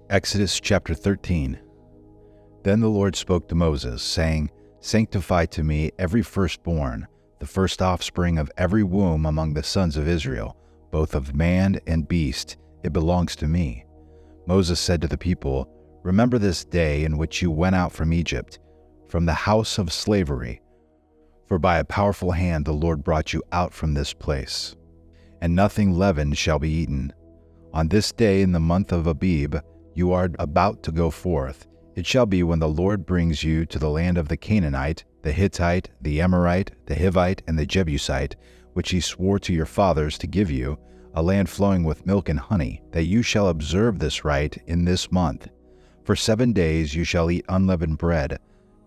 Exodus chapter 13. Then the Lord spoke to Moses, saying, Sanctify to me every firstborn, the first offspring of every womb among the sons of Israel, both of man and beast. It belongs to me. Moses said to the people, Remember this day in which you went out from Egypt, from the house of slavery. For by a powerful hand the Lord brought you out from this place. And nothing leavened shall be eaten. On this day in the month of Abib, you are about to go forth. It shall be when the Lord brings you to the land of the Canaanite, the Hittite, the Amorite, the Hivite, and the Jebusite, which he swore to your fathers to give you, a land flowing with milk and honey, that you shall observe this rite in this month. For 7 days you shall eat unleavened bread,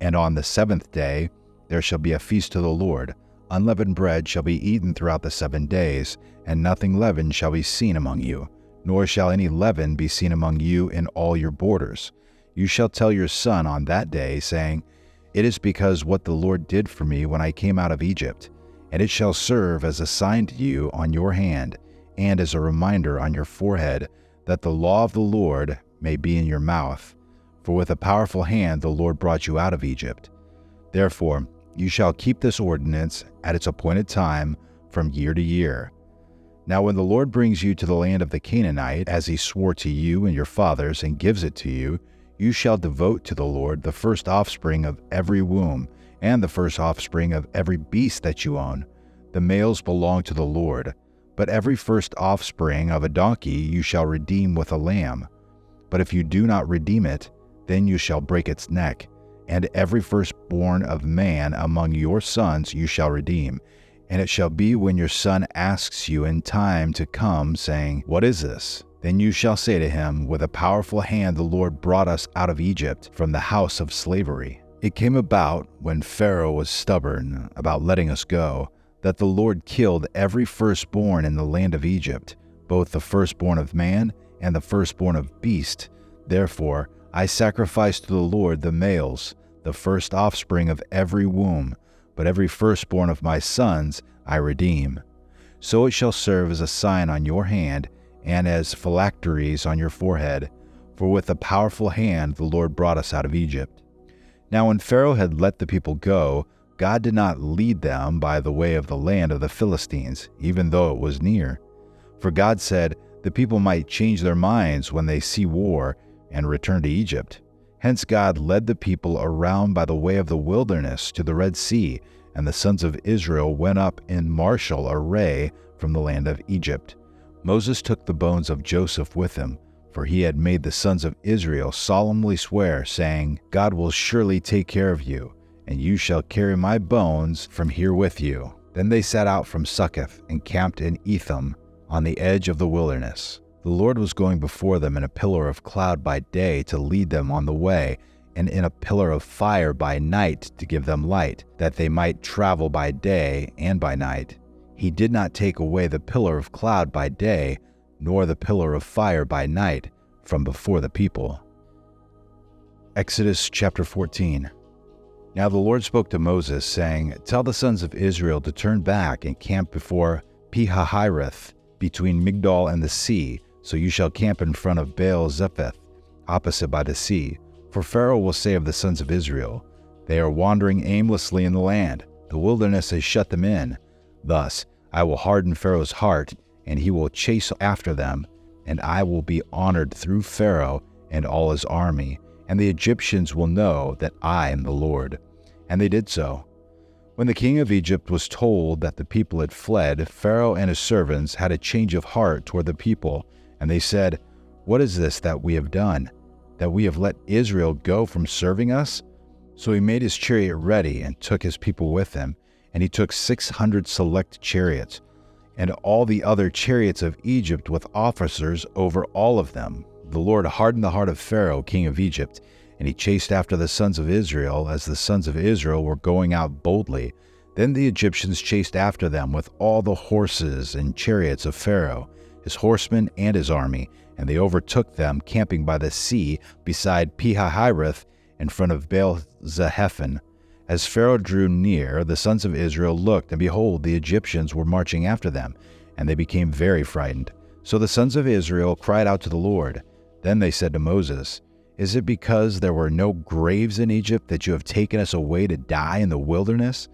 and on the 7th day there shall be a feast to the Lord. Unleavened bread shall be eaten throughout the 7 days, and nothing leavened shall be seen among you, nor shall any leaven be seen among you in all your borders. You shall tell your son on that day, saying, It is because what the Lord did for me when I came out of Egypt, and it shall serve as a sign to you on your hand, and as a reminder on your forehead, that the law of the Lord may be in your mouth. For with a powerful hand the Lord brought you out of Egypt. Therefore you shall keep this ordinance at its appointed time from year to year. Now when the Lord brings you to the land of the Canaanite, as he swore to you and your fathers, and gives it to you, you shall devote to the Lord the first offspring of every womb, and the first offspring of every beast that you own. The males belong to the Lord. But every first offspring of a donkey you shall redeem with a lamb. But if you do not redeem it, then you shall break its neck. And every firstborn of man among your sons you shall redeem. And it shall be when your son asks you in time to come, saying, What is this? Then you shall say to him, With a powerful hand the Lord brought us out of Egypt, from the house of slavery. It came about, when Pharaoh was stubborn about letting us go, that the Lord killed every firstborn in the land of Egypt, both the firstborn of man and the firstborn of beast. Therefore I sacrifice to the Lord the males, the first offspring of every womb, but every firstborn of my sons I redeem. So it shall serve as a sign on your hand, and as phylacteries on your forehead, for with a powerful hand the Lord brought us out of Egypt. Now when Pharaoh had let the people go, God did not lead them by the way of the land of the Philistines, even though it was near. For God said, the people might change their minds when they see war and return to Egypt. Hence God led the people around by the way of the wilderness to the Red Sea, and the sons of Israel went up in martial array from the land of Egypt. Moses took the bones of Joseph with him, for he had made the sons of Israel solemnly swear, saying, God will surely take care of you, and you shall carry my bones from here with you. Then they set out from Succoth and camped in Etham on the edge of the wilderness. The Lord was going before them in a pillar of cloud by day to lead them on the way, and in a pillar of fire by night to give them light, that they might travel by day and by night. He did not take away the pillar of cloud by day, nor the pillar of fire by night from before the people. Exodus chapter 14. Now the Lord spoke to Moses, saying, Tell the sons of Israel to turn back and camp before Pi-hahiroth, between Migdol and the sea, so you shall camp in front of Baal-zepheth, opposite by the sea. For Pharaoh will say of the sons of Israel, They are wandering aimlessly in the land. The wilderness has shut them in. Thus I will harden Pharaoh's heart, and he will chase after them, and I will be honored through Pharaoh and all his army, and the Egyptians will know that I am the Lord. And they did so. When the king of Egypt was told that the people had fled, Pharaoh and his servants had a change of heart toward the people, and they said, What is this that we have done, that we have let Israel go from serving us? So he made his chariot ready and took his people with him, and he took 600 select chariots, and all the other chariots of Egypt with officers over all of them. The Lord hardened the heart of Pharaoh, king of Egypt, and he chased after the sons of Israel as the sons of Israel were going out boldly. Then the Egyptians chased after them with all the horses and chariots of Pharaoh, his horsemen and his army, and they overtook them camping by the sea beside Pi-hahiroth in front of Baal-zephon. As Pharaoh drew near, the sons of Israel looked, and behold, the Egyptians were marching after them, and they became very frightened. So the sons of Israel cried out to the Lord. Then they said to Moses, "Is it because there were no graves in Egypt that you have taken us away to die in the wilderness?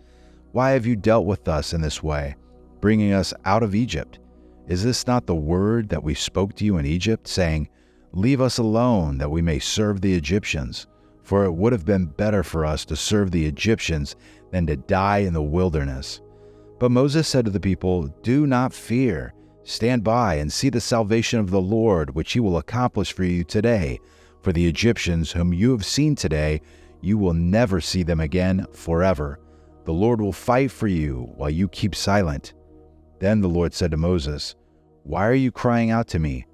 Why have you dealt with us in this way, bringing us out of Egypt? Is this not the word that we spoke to you in Egypt, saying, 'Leave us alone, that we may serve the Egyptians'? For it would have been better for us to serve the Egyptians than to die in the wilderness." But Moses said to the people, "Do not fear. Stand by and see the salvation of the Lord, which he will accomplish for you today. For the Egyptians whom you have seen today, you will never see them again forever. The Lord will fight for you while you keep silent." Then the Lord said to Moses, "Why are you crying out to me?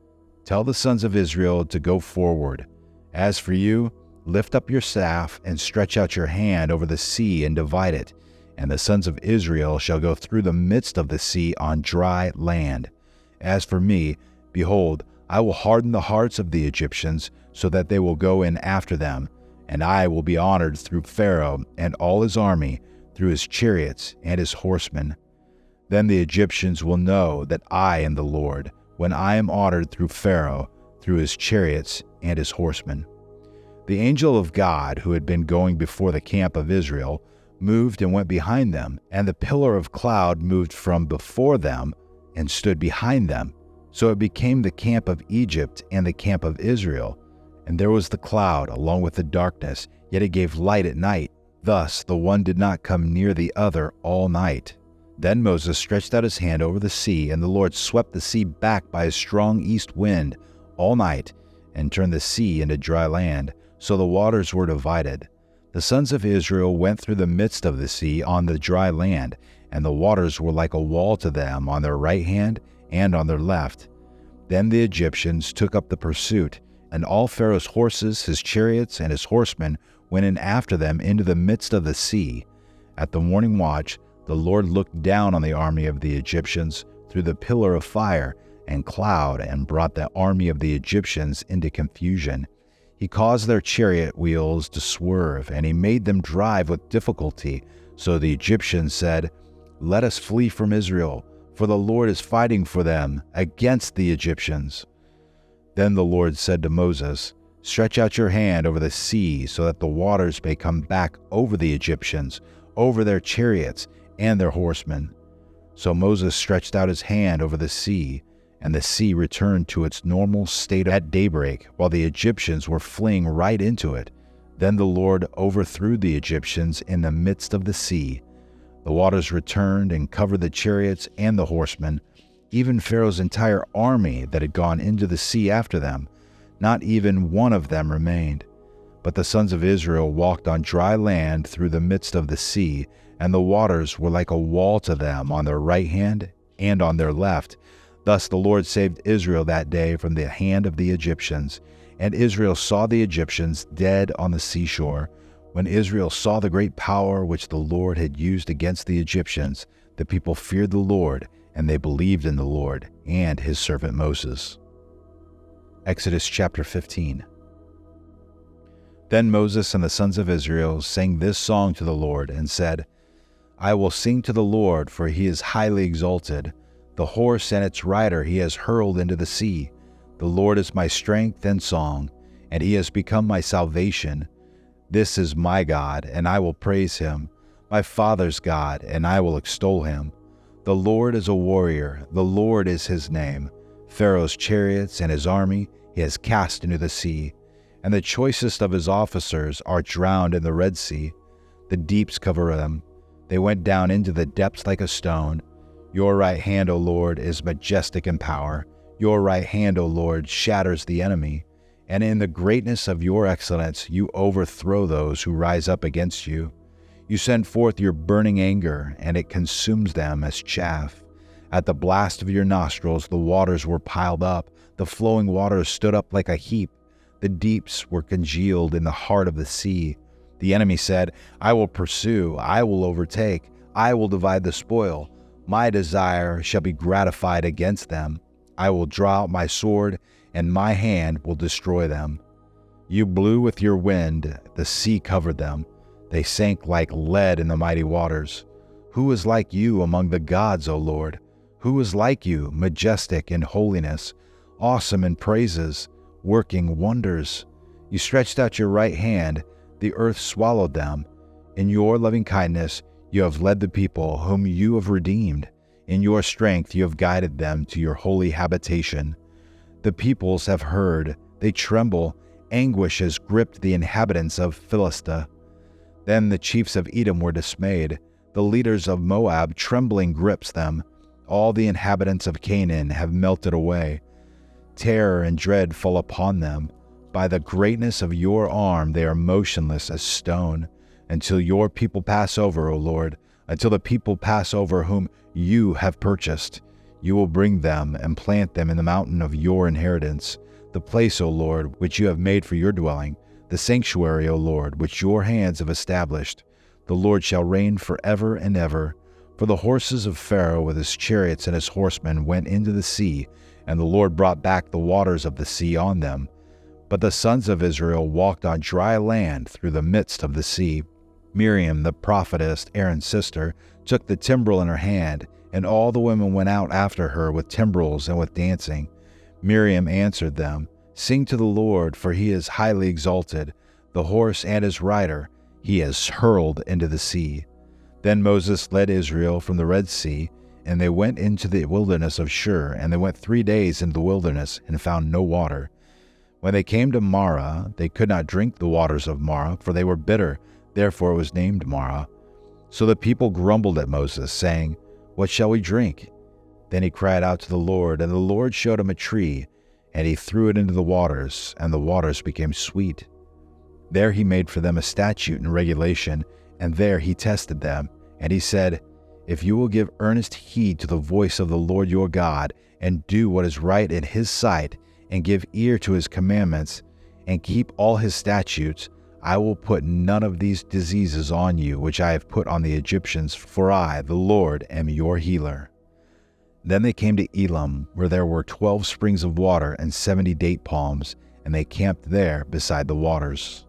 Tell the sons of Israel to go forward. As for you, lift up your staff and stretch out your hand over the sea and divide it, and the sons of Israel shall go through the midst of the sea on dry land. As for me, behold, I will harden the hearts of the Egyptians, so that they will go in after them, and I will be honored through Pharaoh and all his army, through his chariots and his horsemen. Then the Egyptians will know that I am the Lord, when I am honored through Pharaoh, through his chariots and his horsemen." The angel of God, who had been going before the camp of Israel, moved and went behind them, and the pillar of cloud moved from before them and stood behind them. So it became the camp of Egypt and the camp of Israel. And there was the cloud along with the darkness, yet it gave light at night. Thus the one did not come near the other all night. Then Moses stretched out his hand over the sea, and the Lord swept the sea back by a strong east wind all night, and turned the sea into dry land, so the waters were divided. The sons of Israel went through the midst of the sea on the dry land, and the waters were like a wall to them on their right hand and on their left. Then the Egyptians took up the pursuit, and all Pharaoh's horses, his chariots, and his horsemen went in after them into the midst of the sea. At the morning watch, the Lord looked down on the army of the Egyptians through the pillar of fire and cloud, and brought the army of the Egyptians into confusion. He caused their chariot wheels to swerve, and he made them drive with difficulty. So the Egyptians said, "Let us flee from Israel, for the Lord is fighting for them against the Egyptians." Then the Lord said to Moses, "Stretch out your hand over the sea, so that the waters may come back over the Egyptians, over their chariots and their horsemen." So Moses stretched out his hand over the sea, and the sea returned to its normal state at daybreak, while the Egyptians were fleeing right into it. Then the Lord overthrew the Egyptians in the midst of the sea. The waters returned and covered the chariots and the horsemen, even Pharaoh's entire army that had gone into the sea after them. Not even one of them remained. But the sons of Israel walked on dry land through the midst of the sea, and the waters were like a wall to them on their right hand and on their left. Thus the Lord saved Israel that day from the hand of the Egyptians. And Israel saw the Egyptians dead on the seashore. When Israel saw the great power which the Lord had used against the Egyptians, the people feared the Lord, and they believed in the Lord and his servant Moses. Exodus chapter 15. Then Moses and the sons of Israel sang this song to the Lord and said, "I will sing to the Lord, for he is highly exalted. The horse and its rider he has hurled into the sea. The Lord is my strength and song, and he has become my salvation. This is my God, and I will praise him, my father's God, and I will extol him. The Lord is a warrior, the Lord is his name. Pharaoh's chariots and his army he has cast into the sea, and the choicest of his officers are drowned in the Red Sea. The deeps cover them. They went down into the depths like a stone. Your right hand, O Lord, is majestic in power. Your right hand, O Lord, shatters the enemy. And in the greatness of your excellence, you overthrow those who rise up against you. You send forth your burning anger, and it consumes them as chaff. At the blast of your nostrils, the waters were piled up. The flowing waters stood up like a heap. The deeps were congealed in the heart of the sea. The enemy said, I will pursue, I will overtake, I will divide the spoil. My desire shall be gratified against them. I will draw out my sword, and my hand will destroy them. You blew with your wind, the sea covered them. They sank like lead in the mighty waters. Who is like you among the gods, O Lord? Who is like you, majestic in holiness, awesome in praises, working wonders. You stretched out your right hand, the earth swallowed them. In your loving kindness you have led the people whom you have redeemed. In your strength you have guided them to your holy habitation. The peoples have heard, they tremble, anguish has gripped the inhabitants of Philistia. Then the chiefs of Edom were dismayed, the leaders of Moab trembling grips them. All the inhabitants of Canaan have melted away. Terror and dread fall upon them. By the greatness of your arm they are motionless as stone, until your people pass over, O Lord, until the people pass over whom you have purchased. You will bring them and plant them in the mountain of your inheritance, the place, O Lord, which you have made for your dwelling, the sanctuary, O Lord, which your hands have established. The Lord shall reign forever and ever. For the horses of Pharaoh with his chariots and his horsemen went into the sea, and the Lord brought back the waters of the sea on them. But the sons of Israel walked on dry land through the midst of the sea. Miriam, the prophetess, Aaron's sister, took the timbrel in her hand, and all the women went out after her with timbrels and with dancing. Miriam answered them, "Sing to the Lord, for he is highly exalted. The horse and his rider he has hurled into the sea." Then Moses led Israel from the Red Sea, and they went into the wilderness of Shur, and they went 3 days into the wilderness and found no water. When they came to Marah, they could not drink the waters of Marah, for they were bitter. Therefore it was named Marah. So the people grumbled at Moses, saying, "What shall we drink?" Then he cried out to the Lord, and the Lord showed him a tree, and he threw it into the waters, and the waters became sweet. There he made for them a statute and regulation, and there he tested them. And he said, "If you will give earnest heed to the voice of the Lord your God, and do what is right in his sight, and give ear to his commandments, and keep all his statutes, I will put none of these diseases on you which I have put on the Egyptians, for I, the Lord, am your healer." Then they came to Elam, where there were 12 springs of water and 70 date palms, and they camped there beside the waters.